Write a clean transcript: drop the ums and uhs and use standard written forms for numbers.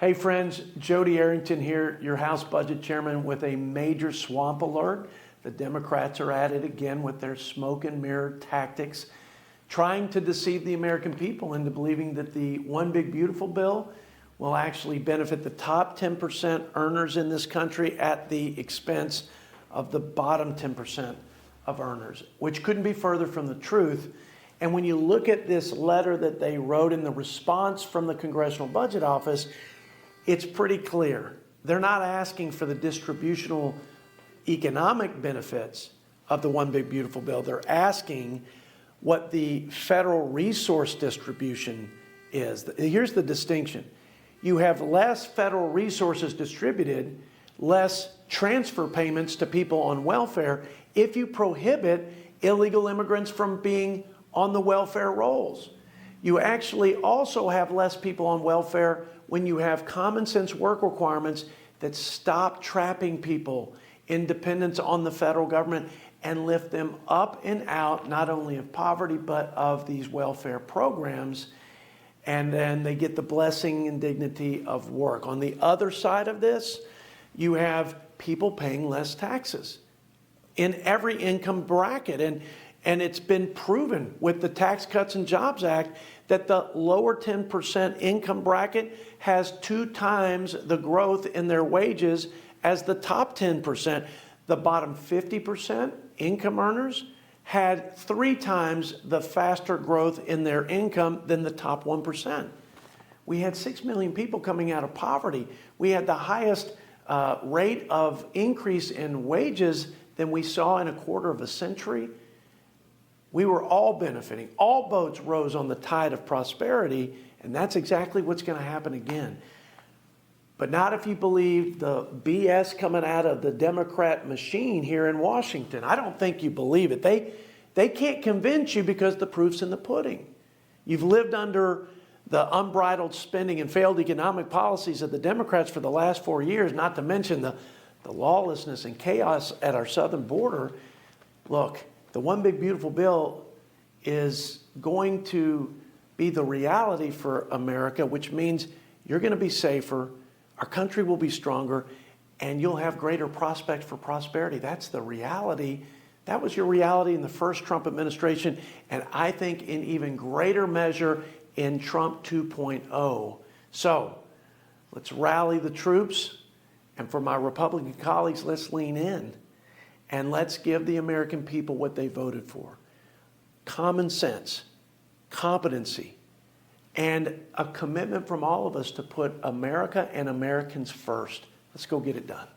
Hey friends, Jodey Arrington here, your House Budget Chairman, with a major swamp alert. The Democrats are at it again with their smoke and mirror tactics, trying to deceive the American people into believing that the One Big Beautiful bill will actually benefit the top 10% earners in this country at the expense of the bottom 10% of earners, which couldn't be further from the truth. And when you look at this letter that they wrote in the response from the Congressional Budget Office, it's pretty clear. They're not asking for the distributional economic benefits of the One Big Beautiful bill. They're asking what the federal resource distribution is. Here's the distinction. You have less federal resources distributed, less transfer payments to people on welfare if you prohibit illegal immigrants from being on the welfare rolls. You actually also have less people on welfare when you have common sense work requirements that stop trapping people in dependence on the federal government and lift them up and out, not only of poverty, but of these welfare programs. And then they get the blessing and dignity of work. On the other side of this, you have people paying less taxes in every income bracket. And it's been proven with the Tax Cuts and Jobs Act that the lower 10% income bracket has 2 times the growth in their wages as the top 10%. The bottom 50% income earners had 3 times the faster growth in their income than the top 1%. We had 6 million people coming out of poverty. We had the highest rate of increase in wages than we saw in a quarter of a century. We were all benefiting. All boats rose on the tide of prosperity, and that's exactly what's going to happen again. But not if you believe the BS coming out of the Democrat machine here in Washington. I don't think you believe it. They can't convince you because the proof's in the pudding. You've lived under the unbridled spending and failed economic policies of the Democrats for the last 4 years, not to mention the lawlessness and chaos at our southern border. Look, the One Big Beautiful bill is going to be the reality for America, which means you're going to be safer, our country will be stronger, and you'll have greater prospects for prosperity. That's the reality. That was your reality in the first Trump administration, and I think in even greater measure in Trump 2.0. So let's rally the troops, and for my Republican colleagues, let's lean in. And let's give the American people what they voted for. Common sense, competency, and a commitment from all of us to put America and Americans first. Let's go get it done.